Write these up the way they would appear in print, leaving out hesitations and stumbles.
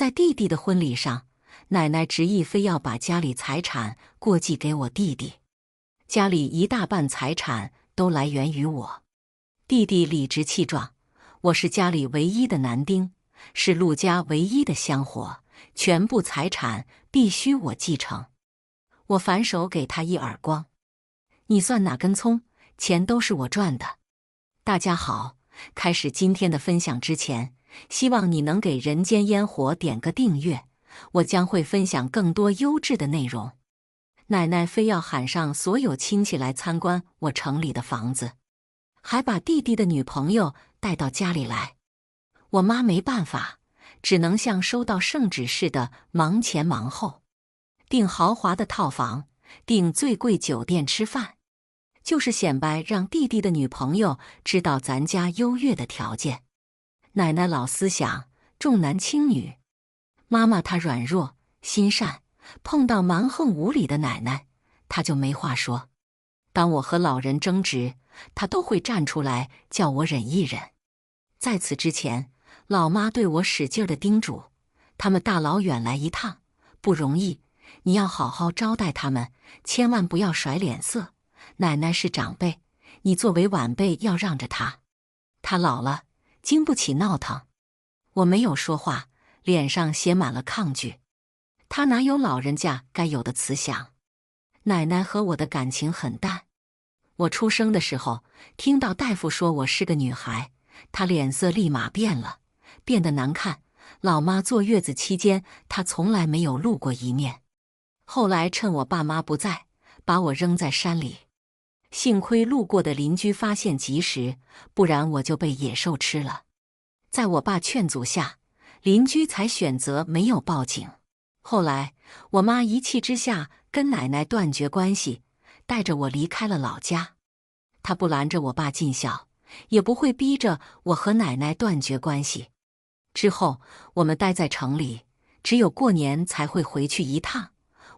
在弟弟的婚礼上，奶奶执意非要把家里财产过继给我弟弟，家里一大半财产都来源于我。弟弟理直气壮，我是家里唯一的男丁，是陆家唯一的香火，全部财产必须我继承。我反手给他一耳光，你算哪根葱？钱都是我赚的。大家好，开始今天的分享之前，希望你能给人间烟火点个订阅，我将会分享更多优质的内容。奶奶非要喊上所有亲戚来参观我城里的房子，还把弟弟的女朋友带到家里来。我妈没办法，只能像收到圣旨似的忙前忙后，订豪华的套房，订最贵酒店吃饭，就是显摆让弟弟的女朋友知道咱家优越的条件。奶奶老思想，重男轻女。妈妈她软弱心善，碰到蛮横无理的奶奶，她就没话说。当我和老人争执，她都会站出来叫我忍一忍。在此之前，老妈对我使劲的叮嘱，他们大老远来一趟，不容易，你要好好招待他们，千万不要甩脸色。奶奶是长辈，你作为晚辈要让着她，她老了，经不起闹腾。我没有说话，脸上写满了抗拒。她哪有老人家该有的慈祥？奶奶和我的感情很淡。我出生的时候，听到大夫说我是个女孩，她脸色立马变了，变得难看。老妈坐月子期间，她从来没有露过一面。后来趁我爸妈不在，把我扔在山里。幸亏路过的邻居发现及时，不然我就被野兽吃了。在我爸劝阻下，邻居才选择没有报警。后来我妈一气之下跟奶奶断绝关系，带着我离开了老家。她不拦着我爸尽孝，也不会逼着我和奶奶断绝关系。之后我们待在城里，只有过年才会回去一趟。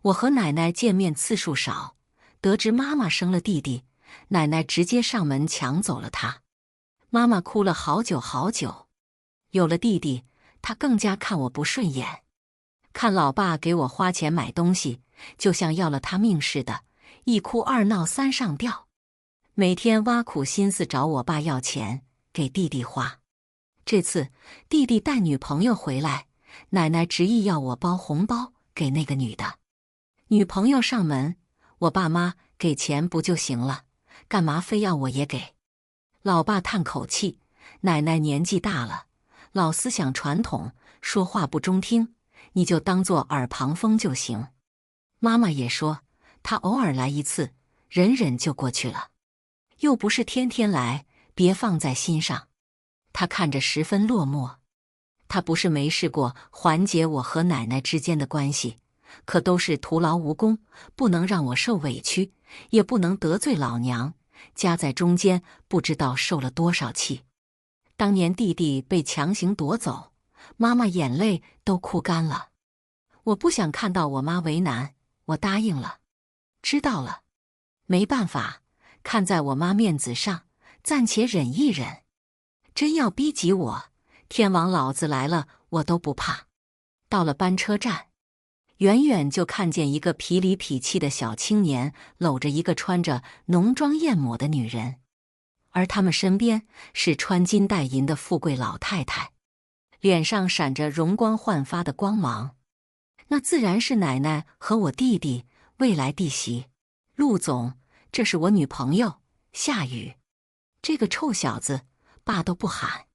我和奶奶见面次数少，得知妈妈生了弟弟，奶奶直接上门抢走了他。妈妈哭了好久好久。有了弟弟，她更加看我不顺眼。看老爸给我花钱买东西，就像要了他命似的，一哭二闹三上吊。每天挖苦心思找我爸要钱给弟弟花。这次弟弟带女朋友回来，奶奶执意要我包红包给那个女的。女朋友上门，我爸妈给钱不就行了，干嘛非要我也给？老爸叹口气，奶奶年纪大了，老思想传统，说话不中听，你就当作耳旁风就行。妈妈也说，她偶尔来一次，忍忍就过去了，又不是天天来，别放在心上。她看着十分落寞。她不是没试过缓解我和奶奶之间的关系，可都是徒劳无功，不能让我受委屈，也不能得罪老娘，夹在中间不知道受了多少气。当年弟弟被强行夺走，妈妈眼泪都哭干了。我不想看到我妈为难，我答应了。知道了，没办法，看在我妈面子上，暂且忍一忍。真要逼急我，天王老子来了我都不怕。到了班车站，远远就看见一个痞里痞气的小青年搂着一个穿着浓妆艳抹的女人，而他们身边是穿金戴银的富贵老太太，脸上闪着容光焕发的光芒。那自然是奶奶和我弟弟未来弟媳。陆总，这是我女朋友夏雨。这个臭小子爸都不喊，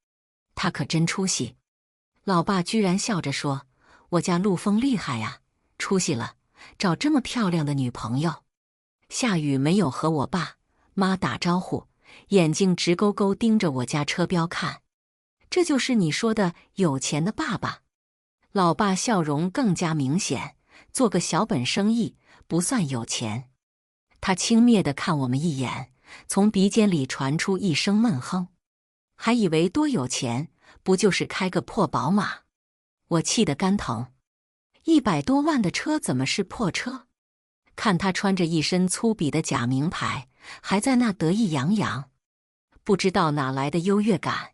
他可真出息。老爸居然笑着说，我家陆丰厉害呀，出息了，找这么漂亮的女朋友。夏雨没有和我爸妈打招呼，眼睛直勾勾盯着我家车标看。这就是你说的有钱的爸爸？老爸笑容更加明显，做个小本生意不算有钱。他轻蔑地看我们一眼，从鼻尖里传出一声闷哼。还以为多有钱，不就是开个破宝马？我气得肝疼。100多万的车怎么是破车？看他穿着一身粗鄙的假名牌，还在那得意洋洋，不知道哪来的优越感。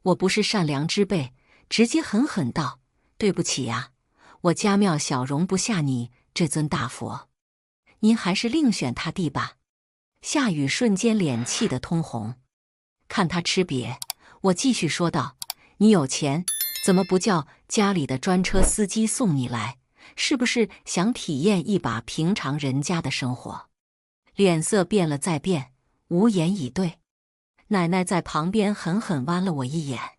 我不是善良之辈，直接狠狠道：对不起呀，我家庙小容不下你这尊大佛，您还是另选他弟吧。夏雨瞬间脸气得通红，看他吃瘪，我继续说道：你有钱，怎么不叫家里的专车司机送你来？是不是想体验一把平常人家的生活？脸色变了再变，无言以对。奶奶在旁边狠狠剜了我一眼，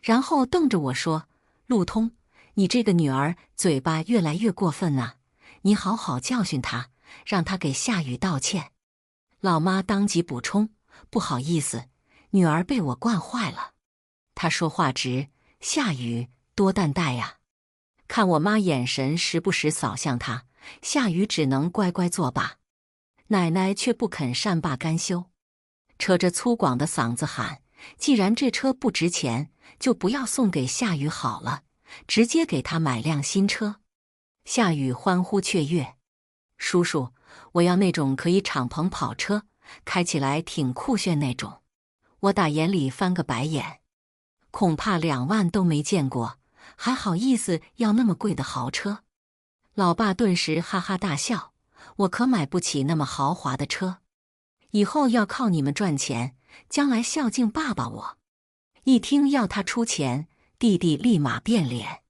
然后瞪着我说：路通，你这个女儿嘴巴越来越过分啊，你好好教训她，让她给夏雨道歉。老妈当即补充：不好意思，女儿被我惯坏了。她说话直，夏雨多担待呀。看我妈眼神时不时扫向她，夏雨只能乖乖作罢。奶奶却不肯善罢甘休，扯着粗犷的嗓子喊：既然这车不值钱，就不要送给夏雨好了，直接给她买辆新车。夏雨欢呼雀跃：叔叔，我要那种可以敞篷跑车，开起来挺酷炫那种。我打眼里翻个白眼，恐怕2万都没见过，还好意思要那么贵的豪车。老爸顿时哈哈大笑：我可买不起那么豪华的车，以后要靠你们赚钱，将来孝敬爸爸我。一听要他出钱，弟弟立马变脸。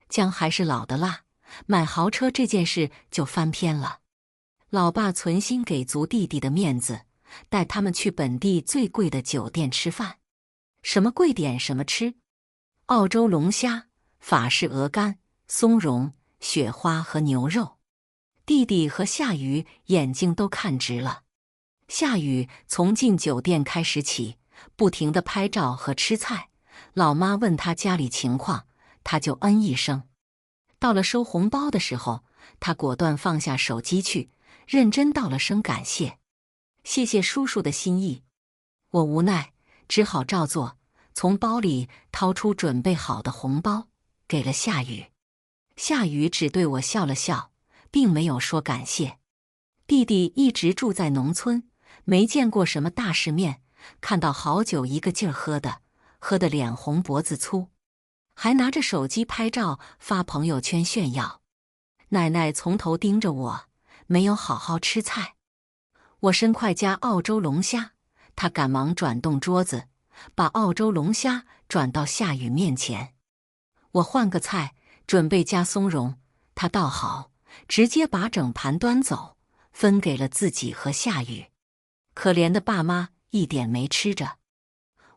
姜还是老的辣，买豪车这件事就翻篇了。老爸存心给足弟弟的面子，带他们去本地最贵的酒店吃饭，什么贵点什么吃，澳洲龙虾、法式鹅肝、松茸、雪花和牛肉。弟弟和夏雨眼睛都看直了。夏雨从进酒店开始起，不停地拍照和吃菜。老妈问他家里情况，他就嗯一声。到了收红包的时候，他果断放下手机去，认真道了声感谢：谢谢叔叔的心意。我无奈，只好照做，从包里掏出准备好的红包，给了夏雨。夏雨只对我笑了笑，并没有说感谢。弟弟一直住在农村，没见过什么大世面，看到好酒一个劲儿喝得脸红脖子粗，还拿着手机拍照发朋友圈炫耀。奶奶从头盯着我，没有好好吃菜。我伸快夹澳洲龙虾，她赶忙转动桌子，把澳洲龙虾转到夏雨面前。我换个菜，准备加松茸，她倒好，直接把整盘端走，分给了自己和夏雨。可怜的爸妈一点没吃着。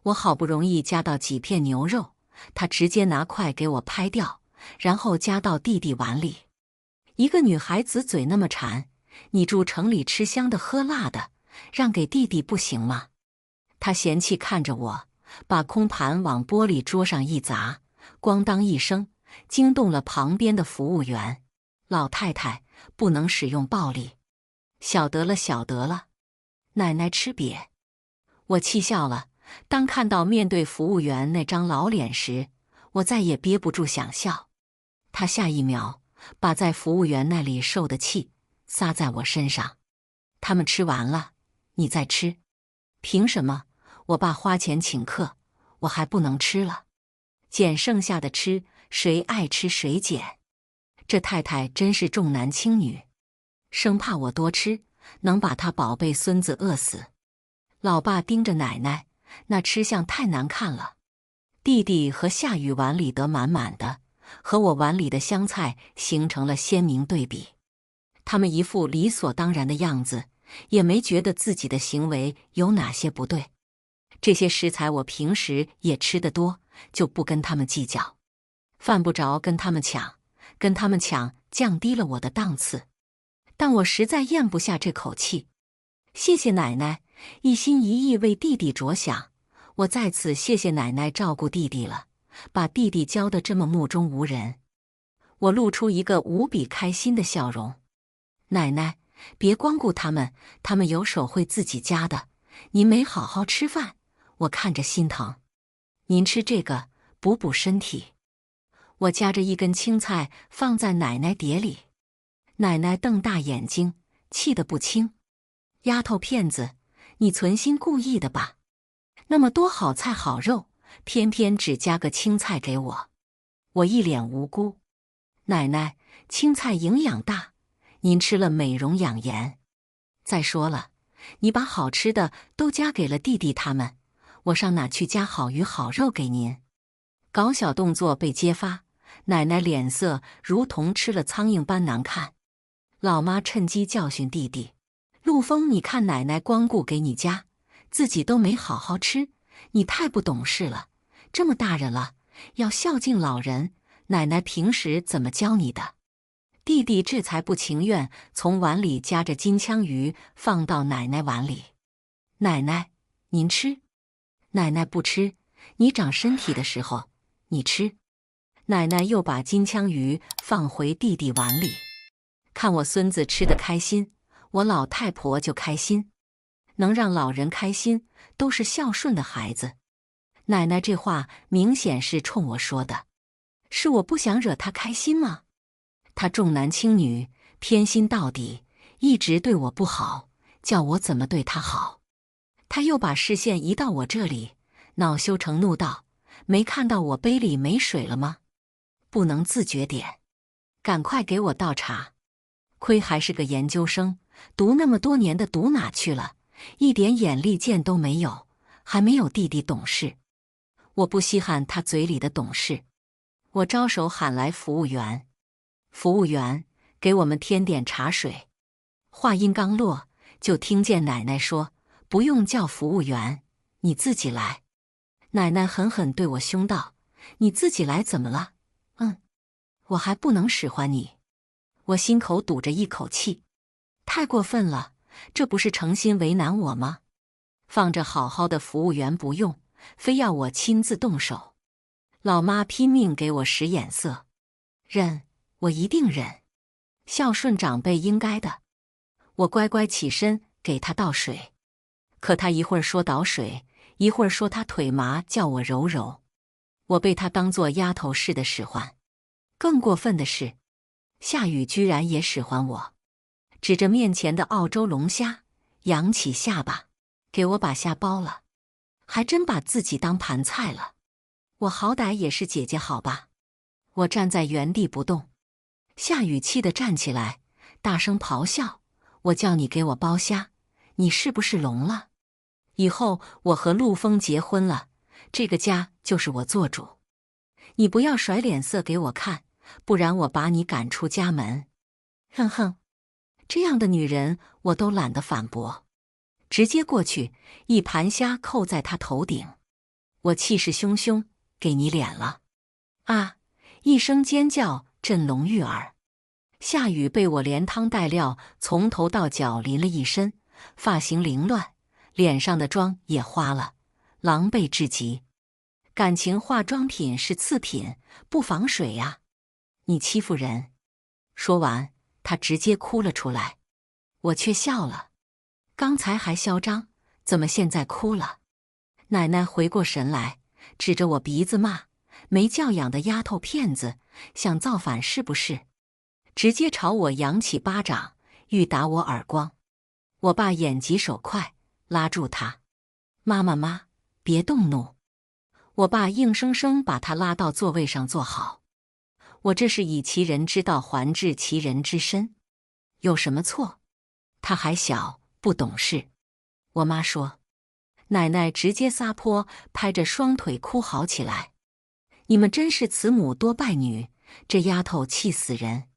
我好不容易夹到几片牛肉，她直接拿筷给我拍掉，然后夹到弟弟碗里。一个女孩子嘴那么馋，你住城里吃香的喝辣的，让给弟弟不行吗？她嫌弃看着我，把空盘往玻璃桌上一砸，咣当一声，惊动了旁边的服务员。老太太，不能使用暴力。晓得了，晓得了。奶奶吃瘪。我气笑了，当看到面对服务员那张老脸时，我再也憋不住想笑。他下一秒把在服务员那里受的气撒在我身上。他们吃完了，你再吃。凭什么？我爸花钱请客，我还不能吃了？捡剩下的吃，谁爱吃谁捡。这太太真是重男轻女，生怕我多吃，能把他宝贝孙子饿死。老爸盯着奶奶，那吃相太难看了。弟弟和夏雨碗里得满满的，和我碗里的香菜形成了鲜明对比。他们一副理所当然的样子，也没觉得自己的行为有哪些不对。这些食材我平时也吃得多，就不跟他们计较，犯不着跟他们抢，跟他们抢降低了我的档次。但我实在咽不下这口气。谢谢奶奶，一心一意为弟弟着想，我在此谢谢奶奶照顾弟弟了，把弟弟教得这么目中无人。我露出一个无比开心的笑容。奶奶，别光顾他们，他们有手会自己夹的，您没好好吃饭，我看着心疼。您吃这个补补身体。我夹着一根青菜放在奶奶碟里。奶奶瞪大眼睛，气得不轻。丫头片子，你存心故意的吧？那么多好菜好肉，偏偏只夹个青菜给我。我一脸无辜。奶奶，青菜营养大，您吃了美容养颜。再说了，你把好吃的都夹给了弟弟他们，我上哪去夹好鱼好肉给您？搞小动作被揭发，奶奶脸色如同吃了苍蝇般难看。老妈趁机教训弟弟：陆枫，你看奶奶光顾给你夹，自己都没好好吃，你太不懂事了。这么大人了，要孝敬老人，奶奶平时怎么教你的？弟弟这才不情愿，从碗里夹着金枪鱼放到奶奶碗里。奶奶，您吃。奶奶不吃，你长身体的时候，你吃。奶奶又把金枪鱼放回弟弟碗里。看我孙子吃得开心，我老太婆就开心。能让老人开心，都是孝顺的孩子。奶奶这话明显是冲我说的，是我不想惹她开心吗？她重男轻女，偏心到底，一直对我不好，叫我怎么对她好。她又把视线移到我这里，恼羞成怒道：没看到我杯里没水了吗？不能自觉点，赶快给我倒茶。亏还是个研究生，读那么多年的读哪去了？一点眼力见都没有，还没有弟弟懂事。我不稀罕他嘴里的懂事。我招手喊来服务员：服务员，给我们添点茶水。话音刚落，就听见奶奶说：不用叫服务员，你自己来。奶奶狠狠对我凶道：你自己来怎么了？我还不能使唤你。我心口堵着一口气，太过分了，这不是诚心为难我吗？放着好好的服务员不用，非要我亲自动手。老妈拼命给我使眼色，忍，我一定忍。孝顺长辈应该的。我乖乖起身给她倒水，可她一会儿说倒水，一会儿说她腿麻，叫我揉揉。我被她当作丫头似的使唤。更过分的是，夏雨居然也使唤我，指着面前的澳洲龙虾，扬起下巴，给我把虾剥了，还真把自己当盘菜了。我好歹也是姐姐好吧？我站在原地不动。夏雨气得站起来，大声咆哮：我叫你给我剥虾，你是不是聋了？以后我和陆枫结婚了，这个家就是我做主，你不要甩脸色给我看，不然我把你赶出家门。哼哼，这样的女人我都懒得反驳，直接过去一盘虾扣在她头顶。我气势汹汹，给你脸了！啊！一声尖叫震聋玉耳。夏雨被我连汤带料从头到脚淋了一身，发型凌乱，脸上的妆也花了，狼狈至极。感情化妆品是次品，不防水呀！你欺负人！说完，他直接哭了出来，我却笑了。刚才还嚣张，怎么现在哭了？奶奶回过神来，指着我鼻子骂：没教养的丫头片子，想造反是不是？直接朝我扬起巴掌，欲打我耳光。我爸眼疾手快，拉住他：妈，别动怒。我爸硬生生把他拉到座位上坐好。我这是以其人之道还治其人之身，有什么错？他还小，不懂事。我妈说。奶奶直接撒泼，拍着双腿哭嚎起来：你们真是慈母多败女，这丫头气死人！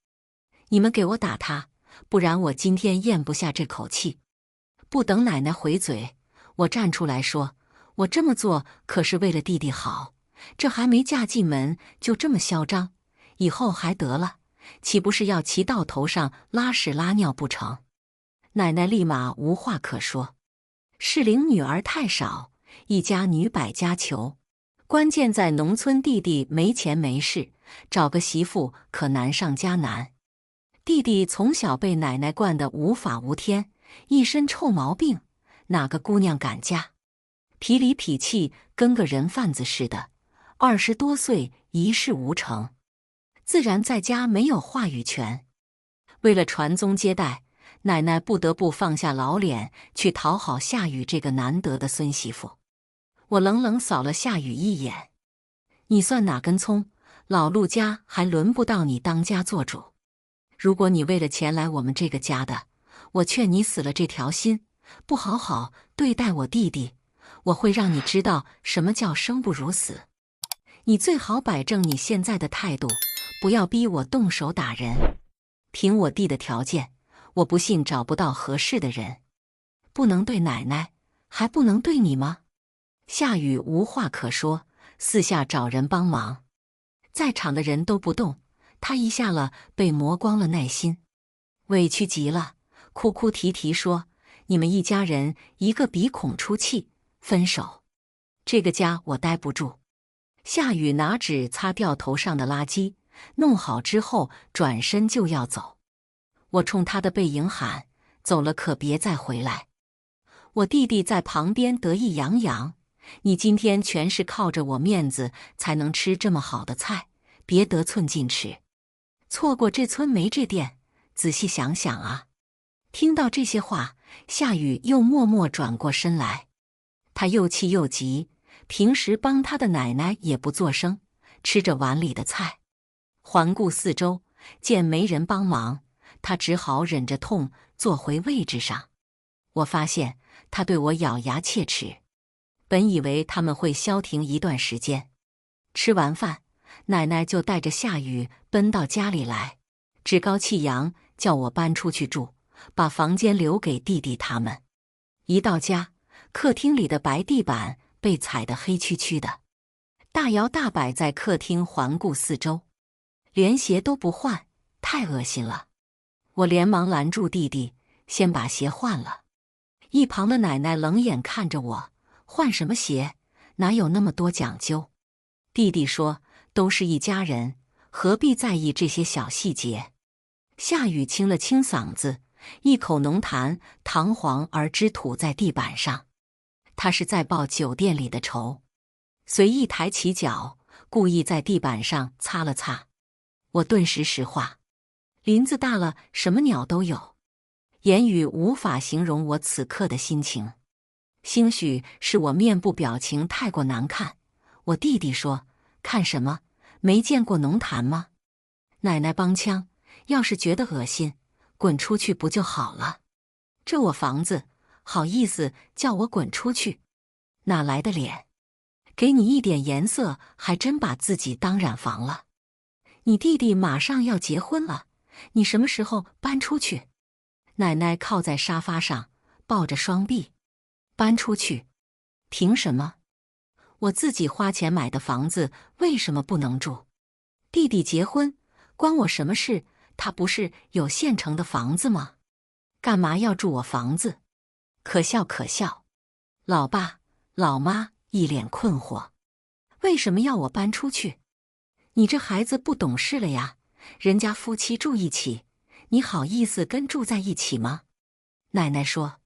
你们给我打她，不然我今天咽不下这口气。不等奶奶回嘴，我站出来说：我这么做可是为了弟弟好，这还没嫁进门就这么嚣张，以后还得了，岂不是要骑到头上拉屎拉尿不成？奶奶立马无话可说。适龄女儿太少，一家女百家求，关键在农村弟弟没钱没势，找个媳妇可难上加难。弟弟从小被奶奶惯得无法无天，一身臭毛病，哪个姑娘敢嫁？痞里痞气跟个人贩子似的，20多岁一事无成，自然在家没有话语权。为了传宗接代，奶奶不得不放下老脸去讨好夏雨这个难得的孙媳妇。我冷冷扫了夏雨一眼：你算哪根葱？老陆家还轮不到你当家做主。如果你为了钱来我们这个家的，我劝你死了这条心，不好好对待我弟弟，我会让你知道什么叫生不如死。你最好摆正你现在的态度，不要逼我动手打人。凭我弟的条件，我不信找不到合适的人。不能对奶奶，还不能对你吗？夏雨无话可说，四下找人帮忙。在场的人都不动，他一下了被磨光了耐心，委屈极了，哭哭啼啼说：“你们一家人一个鼻孔出气，分手！这个家我待不住。”夏雨拿纸擦掉头上的垃圾，弄好之后转身就要走。我冲他的背影喊：“走了可别再回来！”我弟弟在旁边得意洋洋：“你今天全是靠着我面子才能吃这么好的菜，别得寸进尺。错过这村没这店，仔细想想啊！”听到这些话，夏雨又默默转过身来。他又气又急，平时帮他的奶奶也不作声，吃着碗里的菜。环顾四周，见没人帮忙，他只好忍着痛坐回位置上。我发现他对我咬牙切齿。本以为他们会消停一段时间，吃完饭，奶奶就带着夏雨奔到家里来，趾高气扬叫我搬出去住，把房间留给弟弟他们。一到家，客厅里的白地板被踩得黑黢黢的，大摇大摆在客厅环顾四周，连鞋都不换，太恶心了。我连忙拦住弟弟，先把鞋换了。一旁的奶奶冷眼看着我：“换什么鞋？哪有那么多讲究？”弟弟说：“都是一家人，何必在意这些小细节？”夏雨清了清嗓子，一口浓痰堂皇而之吐在地板上。他是在报酒店里的仇，随意抬起脚，故意在地板上擦了擦。我顿时石化，林子大了，什么鸟都有，言语无法形容我此刻的心情。兴许是我面部表情太过难看，我弟弟说：“看什么？没见过浓痰吗？”奶奶帮腔：“要是觉得恶心，滚出去不就好了？这我房子，好意思叫我滚出去？哪来的脸？给你一点颜色，还真把自己当染房了。你弟弟马上要结婚了，你什么时候搬出去？”奶奶靠在沙发上，抱着双臂：“搬出去？凭什么？我自己花钱买的房子，为什么不能住？弟弟结婚，关我什么事？他不是有现成的房子吗？干嘛要住我房子？可笑可笑！”老爸、老妈一脸困惑：“为什么要我搬出去？你这孩子不懂事了呀！人家夫妻住一起，你好意思跟住在一起吗？”奶奶说：“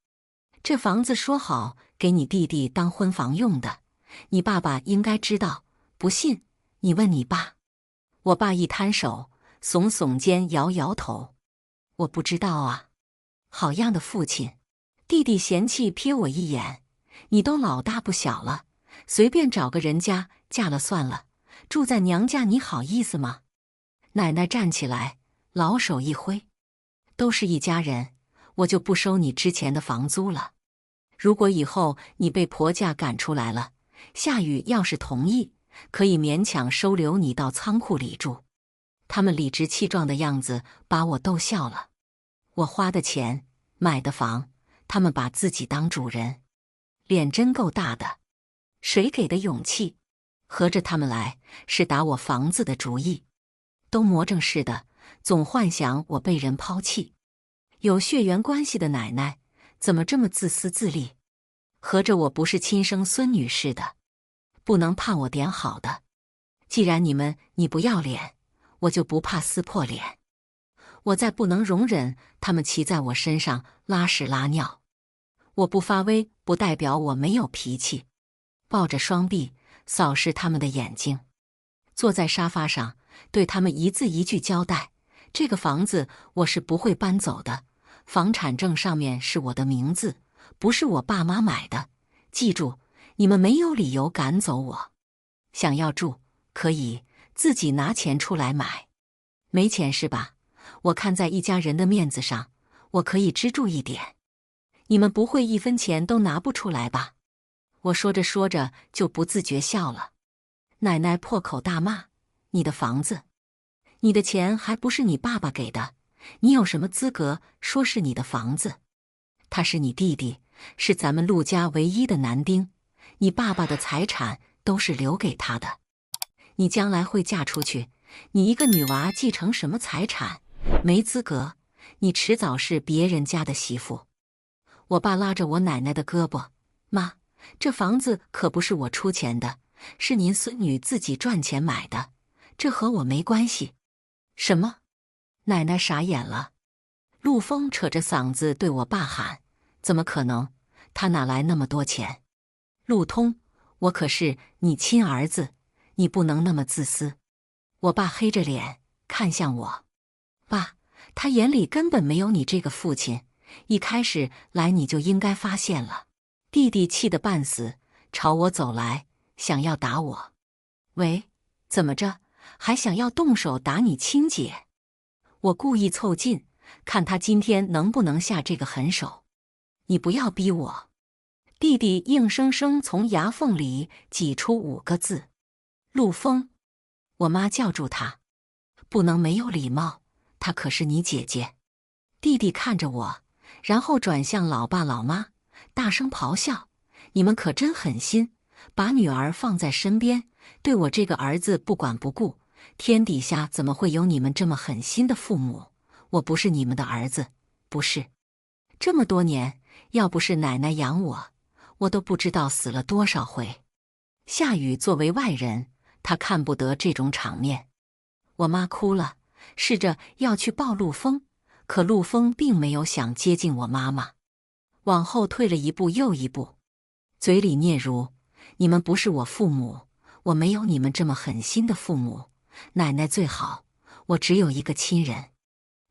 这房子说好给你弟弟当婚房用的，你爸爸应该知道，不信你问你爸。”我爸一摊手，耸耸肩，摇摇头：“我不知道啊。”好样的父亲！弟弟嫌弃瞥我一眼：“你都老大不小了，随便找个人家嫁了算了，住在娘家你好意思吗？”奶奶站起来，老手一挥：“都是一家人，我就不收你之前的房租了。如果以后你被婆家赶出来了，夏雨要是同意，可以勉强收留你到仓库里住。”他们理直气壮的样子把我逗笑了。我花的钱买的房，他们把自己当主人，脸真够大的。谁给的勇气？合着他们来是打我房子的主意，都魔怔似的，总幻想我被人抛弃。有血缘关系的奶奶怎么这么自私自利？合着我不是亲生孙女似的，不能盼我点好的。既然你不要脸，我就不怕撕破脸。我再不能容忍他们骑在我身上拉屎拉尿。我不发威不代表我没有脾气。抱着双臂扫视他们的眼睛，坐在沙发上对他们一字一句交代：这个房子我是不会搬走的，房产证上面是我的名字，不是我爸妈买的。记住，你们没有理由赶走我。想要住可以，自己拿钱出来买。没钱是吧？我看在一家人的面子上，我可以资助一点。你们不会1分钱都拿不出来吧？我说着说着就不自觉笑了。奶奶破口大骂：你的房子，你的钱还不是你爸爸给的，你有什么资格说是你的房子？他是你弟弟，是咱们陆家唯一的男丁，你爸爸的财产都是留给他的。你将来会嫁出去，你一个女娃继承什么财产？没资格，你迟早是别人家的媳妇。我爸拉着我奶奶的胳膊：妈，这房子可不是我出钱的，是您孙女自己赚钱买的，这和我没关系。什么？奶奶傻眼了。陆枫扯着嗓子对我爸喊：怎么可能？他哪来那么多钱？陆通，我可是你亲儿子，你不能那么自私。我爸黑着脸看向我：爸，他眼里根本没有你这个父亲，一开始来你就应该发现了。弟弟气得半死，朝我走来，想要打我。喂，怎么着？还想要动手打你亲姐？我故意凑近，看他今天能不能下这个狠手。你不要逼我。弟弟硬生生从牙缝里挤出5个字：陆枫。我妈叫住他：不能没有礼貌，她可是你姐姐。弟弟看着我，然后转向老爸老妈，大声咆哮：你们可真狠心，把女儿放在身边，对我这个儿子不管不顾，天底下怎么会有你们这么狠心的父母？我不是你们的儿子，不是。这么多年，要不是奶奶养我，我都不知道死了多少回。夏雨作为外人，她看不得这种场面。我妈哭了，试着要去抱陆枫，可陆枫并没有想接近我妈妈，往后退了一步又一步，嘴里嗫嚅：你们不是我父母，我没有你们这么狠心的父母，奶奶最好，我只有一个亲人。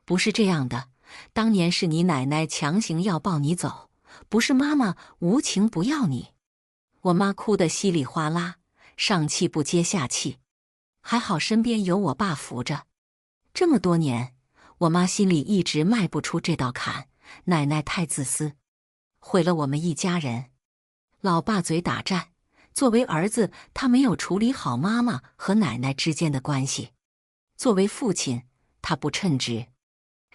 不是这样的，当年是你奶奶强行要抱你走，不是妈妈无情不要你。我妈哭得稀里哗啦，上气不接下气。还好身边有我爸扶着。这么多年，我妈心里一直迈不出这道坎，奶奶太自私，毁了我们一家人。老爸嘴打战，作为儿子，他没有处理好妈妈和奶奶之间的关系；作为父亲，他不称职。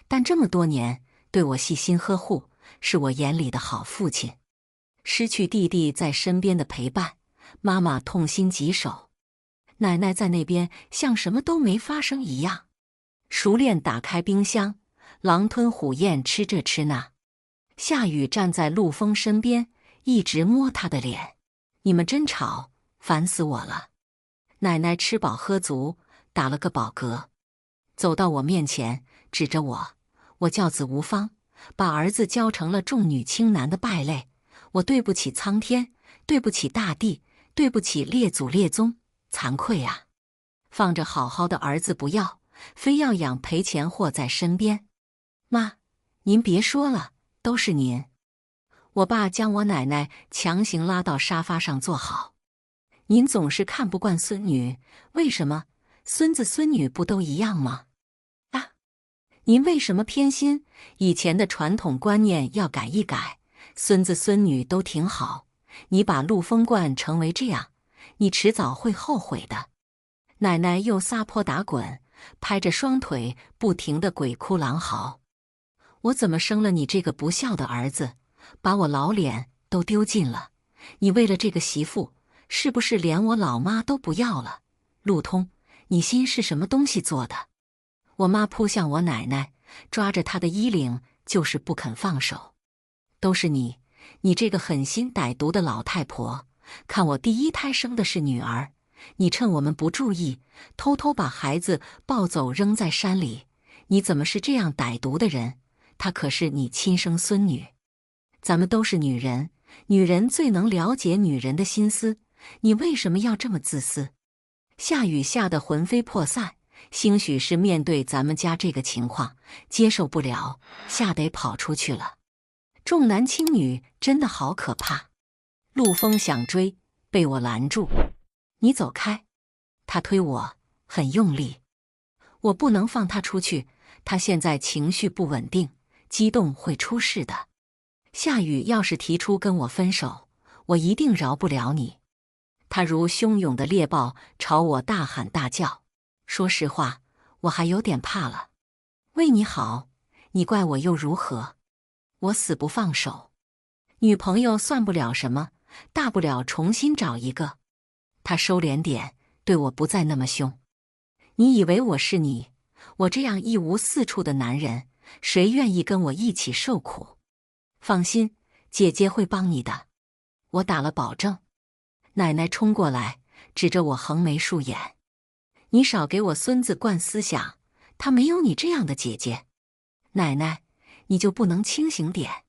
但这么多年对我细心呵护，是我眼里的好父亲。失去弟弟在身边的陪伴，妈妈痛心疾首。奶奶在那边像什么都没发生一样，熟练打开冰箱，狼吞虎咽吃这吃那。夏雨站在陆枫身边，一直摸他的脸：你们真吵，烦死我了。奶奶吃饱喝足，打了个饱嗝，走到我面前，指着我：我教子无方，把儿子教成了重女轻男的败类，我对不起苍天，对不起大地，对不起列祖列宗，惭愧啊！放着好好的儿子不要，非要养赔钱货在身边。妈，您别说了，都是您。我爸将我奶奶强行拉到沙发上坐好。您总是看不惯孙女，为什么？孙子孙女不都一样吗？啊，您为什么偏心？以前的传统观念要改一改，孙子孙女都挺好。你把陆枫惯成为这样，你迟早会后悔的。奶奶又撒泼打滚，拍着双腿不停地鬼哭狼嚎。我怎么生了你这个不孝的儿子，把我老脸都丢尽了？你为了这个媳妇，是不是连我老妈都不要了？陆通，你心是什么东西做的？我妈扑向我奶奶，抓着她的衣领就是不肯放手。都是你，你这个狠心歹毒的老太婆！看我第一胎生的是女儿，你趁我们不注意，偷偷把孩子抱走扔在山里。你怎么是这样歹毒的人？她可是你亲生孙女。咱们都是女人，女人最能了解女人的心思，你为什么要这么自私？夏雨吓得魂飞魄散，兴许是面对咱们家这个情况，接受不了，吓得跑出去了。重男轻女真的好可怕。陆枫想追，被我拦住。你走开。他推我，很用力。我不能放他出去，他现在情绪不稳定，激动会出事的。夏雨要是提出跟我分手，我一定饶不了你。他如汹涌的猎豹朝我大喊大叫。说实话，我还有点怕了。为你好，你怪我又如何？我死不放手。女朋友算不了什么，大不了重新找一个。他收敛点，对我不再那么凶。你以为我是你？我这样一无是处的男人，谁愿意跟我一起受苦？放心，姐姐会帮你的。我打了保证。奶奶冲过来，指着我横眉竖眼。你少给我孙子灌思想，他没有你这样的姐姐。奶奶，你就不能清醒点？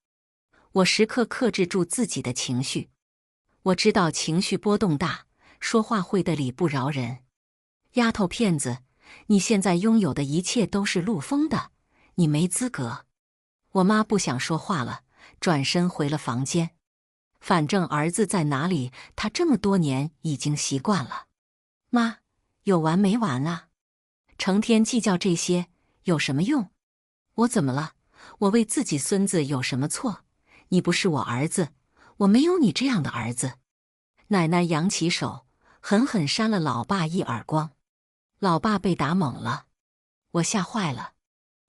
我时刻克制住自己的情绪。我知道情绪波动大，说话会得理不饶人。丫头片子，你现在拥有的一切都是陆丰的，你没资格。我妈不想说话了，转身回了房间。反正儿子在哪里，她这么多年已经习惯了。妈，有完没完啊？成天计较这些有什么用？我怎么了？我为自己孙子有什么错？你不是我儿子，我没有你这样的儿子。奶奶扬起手，狠狠扇了老爸一耳光。老爸被打懵了，我吓坏了。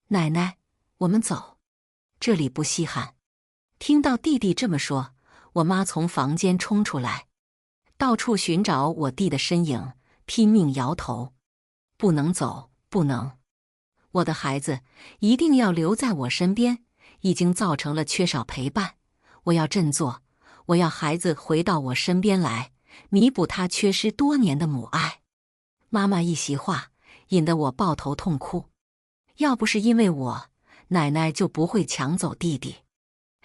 奶奶，我们走，这里不稀罕。听到弟弟这么说，我妈从房间冲出来，到处寻找我弟的身影，拼命摇头。不能走，不能！我的孩子一定要留在我身边，已经造成了缺少陪伴。我要振作，我要孩子回到我身边来，弥补他缺失多年的母爱。妈妈一席话，引得我抱头痛哭。要不是因为我，奶奶就不会抢走弟弟，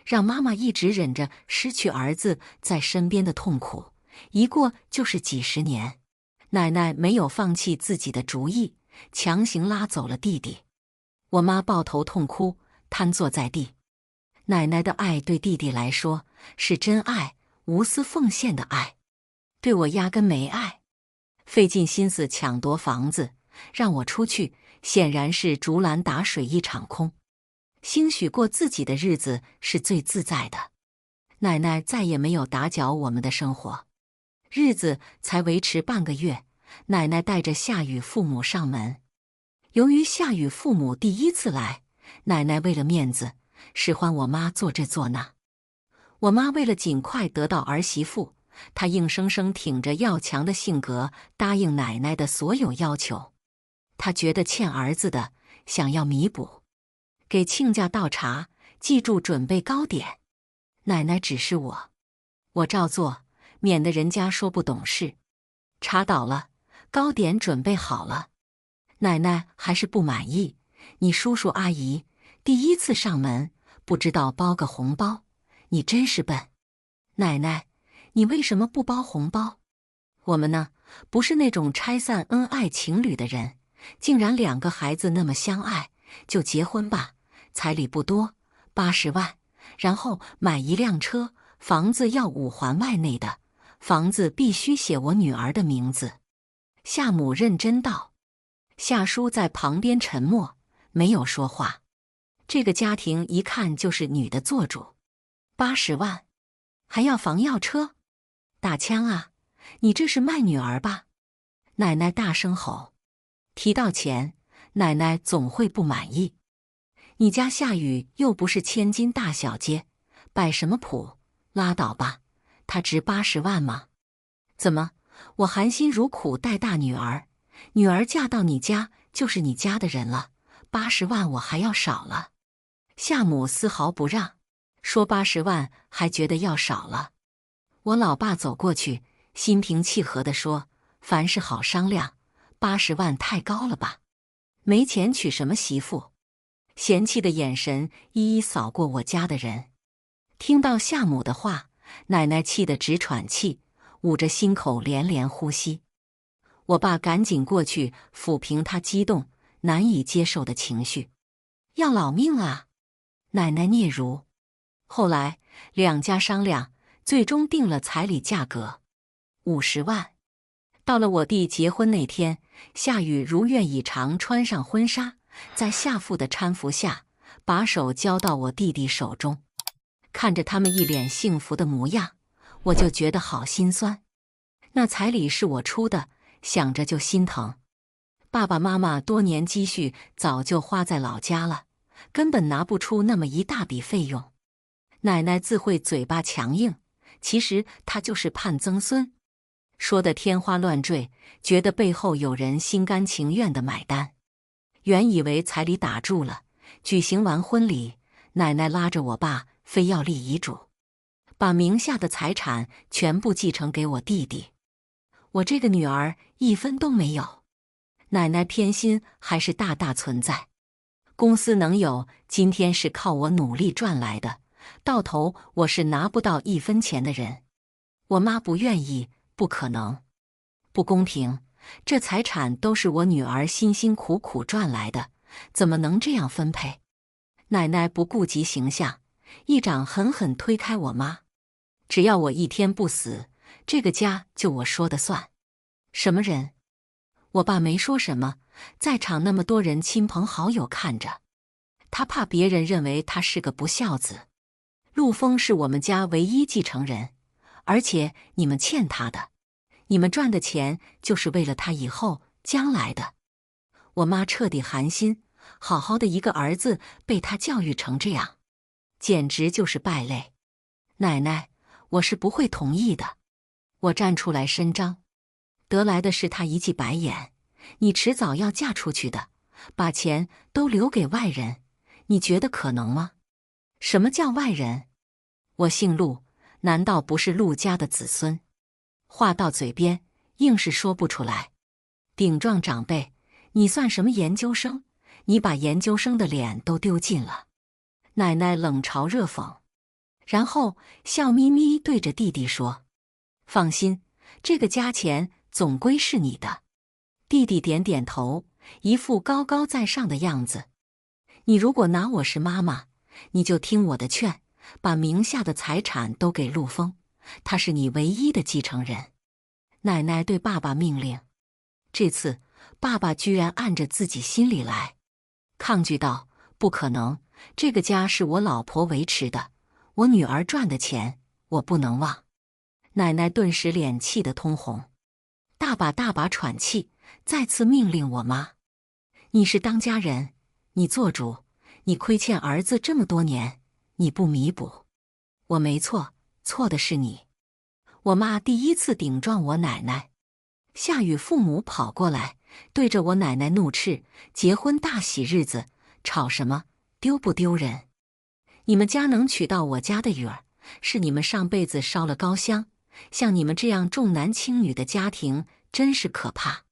让妈妈一直忍着失去儿子在身边的痛苦，一过就是几十年。奶奶没有放弃自己的主意，强行拉走了弟弟。我妈抱头痛哭，瘫坐在地。奶奶的爱对弟弟来说是真爱，无私奉献的爱，对我压根没爱。费尽心思抢夺房子，让我出去，显然是竹篮打水一场空。兴许过自己的日子是最自在的。奶奶再也没有打搅我们的生活。日子才维持半个月，奶奶带着夏雨父母上门。由于夏雨父母第一次来，奶奶为了面子，使唤我妈做这做那。我妈为了尽快得到儿媳妇，她硬生生挺着要强的性格，答应奶奶的所有要求。她觉得欠儿子的，想要弥补。给亲家倒茶，记住准备糕点。奶奶指示我，我照做，免得人家说不懂事。茶倒了，糕点准备好了。奶奶还是不满意，你叔叔阿姨第一次上门，不知道包个红包，你真是笨。奶奶，你为什么不包红包？我们呢，不是那种拆散恩爱情侣的人，竟然2个孩子那么相爱，就结婚吧，彩礼不多，80万，然后买一辆车，房子要5环外内的，房子必须写我女儿的名字。夏母认真道。夏叔在旁边沉默，没有说话。这个家庭一看就是女的做主。80万，还要房要车？打枪啊！你这是卖女儿吧？奶奶大声吼。提到钱，奶奶总会不满意。你家夏雨又不是千金大小姐，摆什么谱？拉倒吧，她值80万吗？怎么，我含辛茹苦带大女儿，女儿嫁到你家就是你家的人了，80万我还要少了？夏母丝毫不让，说80万还觉得要少了。我老爸走过去，心平气和地说，凡事好商量，80万太高了吧？没钱娶什么媳妇？嫌弃的眼神一一扫过我家的人。听到夏母的话，奶奶气得直喘气，捂着心口连连呼吸。我爸赶紧过去抚平他激动难以接受的情绪。要老命啊！奶奶嗫嚅。后来2家商量，最终定了彩礼价格，50万。到了我弟结婚那天，夏雨如愿以偿穿上婚纱，在夏父的搀扶下，把手交到我弟弟手中。看着他们一脸幸福的模样，我就觉得好心酸。那彩礼是我出的，想着就心疼。爸爸妈妈多年积蓄早就花在老家了，根本拿不出那么一大笔费用。奶奶自会嘴巴强硬，其实她就是盼曾孙，说得天花乱坠，觉得背后有人心甘情愿地买单。原以为彩礼打住了，举行完婚礼，奶奶拉着我爸非要立遗嘱，把名下的财产全部继承给我弟弟。我这个女儿一分都没有。奶奶偏心还是大大存在。公司能有今天是靠我努力赚来的，到头我是拿不到1分钱的人。我妈不愿意，不可能，不公平，这财产都是我女儿辛辛苦苦赚来的，怎么能这样分配？奶奶不顾及形象，一掌狠狠推开我妈。只要我一天不死，这个家就我说的算。什么人？我爸没说什么，在场那么多人亲朋好友看着，他怕别人认为他是个不孝子。陆枫是我们家唯一继承人，而且你们欠他的，你们赚的钱就是为了他以后将来的。我妈彻底寒心，好好的一个儿子被他教育成这样，简直就是败类。奶奶，我是不会同意的。我站出来伸张，得来的是他一记白眼。你迟早要嫁出去的，把钱都留给外人，你觉得可能吗？什么叫外人？我姓陆，难道不是陆家的子孙？话到嘴边，硬是说不出来。顶撞长辈，你算什么研究生？你把研究生的脸都丢尽了。奶奶冷嘲热讽，然后笑眯眯对着弟弟说：放心，这个家钱总归是你的。弟弟点点头，一副高高在上的样子。你如果拿我是妈妈，你就听我的劝，把名下的财产都给陆枫，他是你唯一的继承人。奶奶对爸爸命令。这次爸爸居然按着自己心里来，抗拒道：不可能，这个家是我老婆维持的，我女儿赚的钱我不能忘。奶奶顿时脸气得通红，大把喘气，再次命令我妈：你是当家人，你做主，你亏欠儿子这么多年，你不弥补，我没错，错的是你。我妈第一次顶撞我奶奶。夏雨父母跑过来，对着我奶奶怒斥：结婚大喜日子，吵什么？丢不丢人？你们家能娶到我家的雨儿，是你们上辈子烧了高香，像你们这样重男轻女的家庭真是可怕。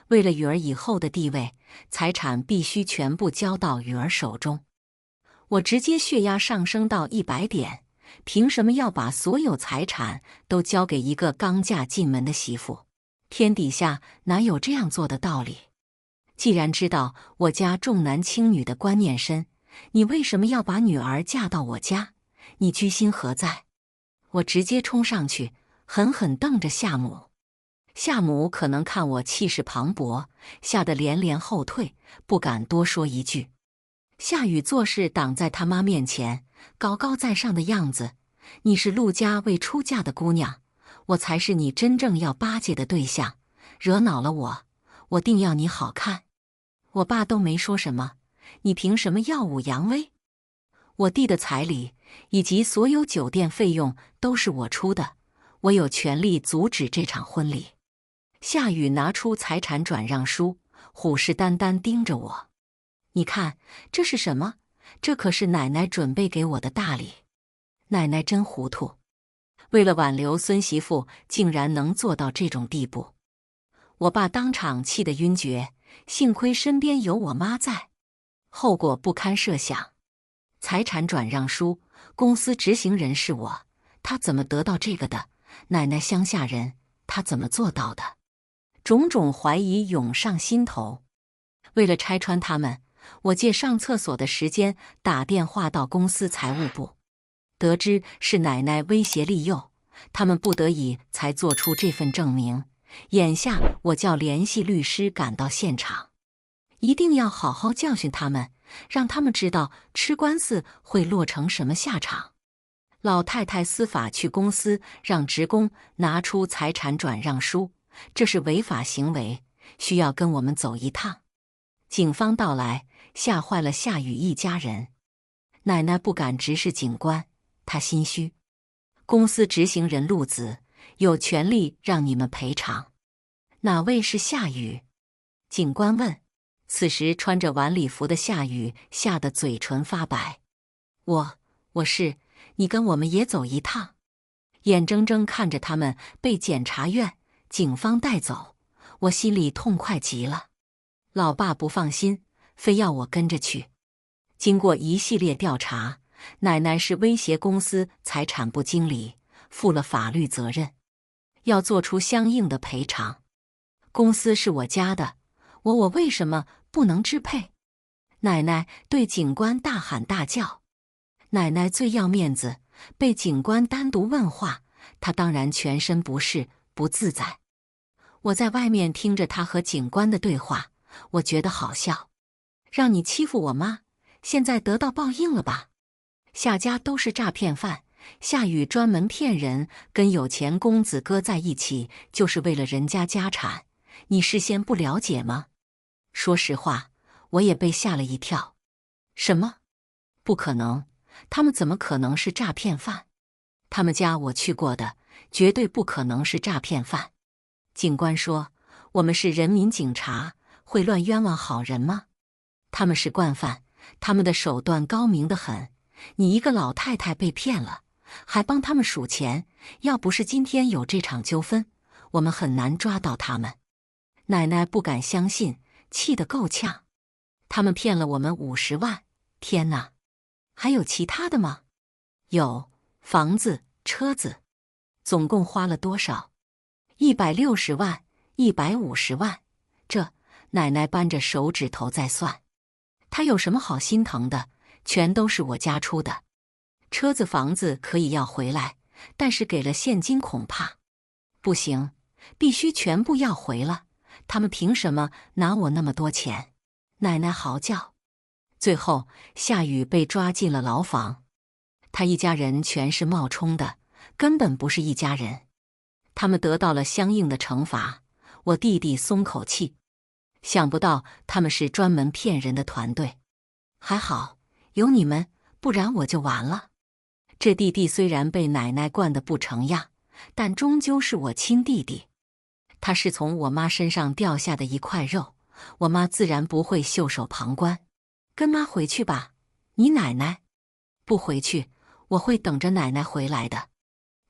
为了雨儿以后的地位，财产必须全部交到雨儿手中。我直接血压上升到100点，凭什么要把所有财产都交给一个刚嫁进门的媳妇？天底下哪有这样做的道理？既然知道我家重男轻女的观念深，你为什么要把女儿嫁到我家？你居心何在？我直接冲上去，狠狠瞪着夏母。夏母可能看我气势磅礴，吓得连连后退，不敢多说一句。夏雨做事挡在他妈面前，高高在上的样子。你是陆家未出嫁的姑娘，我才是你真正要巴结的对象，惹恼了我，我定要你好看。我爸都没说什么，你凭什么耀武扬威？我弟的彩礼以及所有酒店费用都是我出的，我有权利阻止这场婚礼。夏雨拿出财产转让书，虎视眈眈盯着我。你看，这是什么？这可是奶奶准备给我的大礼。奶奶真糊涂，为了挽留孙媳妇，竟然能做到这种地步。我爸当场气得晕厥，幸亏身边有我妈在，后果不堪设想。财产转让书，公司执行人是我，他怎么得到这个的？奶奶乡下人，他怎么做到的？种种怀疑涌上心头。为了拆穿他们，我借上厕所的时间打电话到公司财务部，得知是奶奶威胁利诱，他们不得已才做出这份证明，眼下我叫联系律师赶到现场，一定要好好教训他们，让他们知道吃官司会落成什么下场。老太太司法去公司让职工拿出财产转让书，这是违法行为，需要跟我们走一趟。警方到来，吓坏了夏雨一家人。奶奶不敢直视警官，她心虚。公司执行人陆子有权利让你们赔偿。哪位是夏雨？警官问。此时穿着晚礼服的夏雨吓得嘴唇发白。我是，你跟我们也走一趟。眼睁睁看着他们被检察院、警方带走，我心里痛快极了。老爸不放心，非要我跟着去。经过一系列调查，奶奶是威胁公司财产部经理，负了法律责任，要做出相应的赔偿。公司是我家的，我为什么不能支配？奶奶对警官大喊大叫。奶奶最要面子，被警官单独问话，她当然全身不适，不自在。我在外面听着她和警官的对话，我觉得好笑。让你欺负我妈，现在得到报应了吧？夏家都是诈骗犯，夏雨专门骗人，跟有钱公子哥在一起，就是为了人家家产，你事先不了解吗？说实话，我也被吓了一跳。什么？不可能，他们怎么可能是诈骗犯？他们家我去过的，绝对不可能是诈骗犯。警官说，我们是人民警察，会乱冤枉好人吗？他们是惯犯，他们的手段高明得很。你一个老太太被骗了，还帮他们数钱，要不是今天有这场纠纷，我们很难抓到他们。奶奶不敢相信，气得够呛。他们骗了我们50万，天哪！还有其他的吗？有，房子、车子。总共花了多少？160万、150万。奶奶扳着手指头在算。她有什么好心疼的？全都是我家出的。车子、房子可以要回来，但是给了现金恐怕不行，必须全部要回了。他们凭什么拿我那么多钱？奶奶嚎叫。最后，夏雨被抓进了牢房。他一家人全是冒充的，根本不是一家人。他们得到了相应的惩罚，我弟弟松口气。想不到他们是专门骗人的团队。还好有你们，不然我就完了。这弟弟虽然被奶奶惯得不成样，但终究是我亲弟弟。他是从我妈身上掉下的一块肉，我妈自然不会袖手旁观。跟妈回去吧。你奶奶？不回去，我会等着奶奶回来的。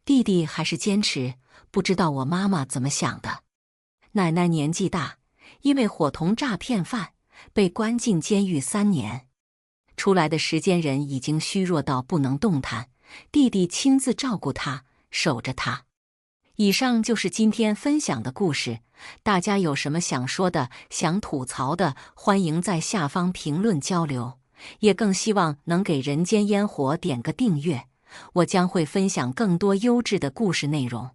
弟弟还是坚持，不知道我妈妈怎么想的。奶奶年纪大，因为伙同诈骗犯被关进监狱3年，出来的时间人已经虚弱到不能动弹，弟弟亲自照顾他，守着他。以上就是今天分享的故事，大家有什么想说的、想吐槽的，欢迎在下方评论交流，也更希望能给人间烟火点个订阅，我将会分享更多优质的故事内容。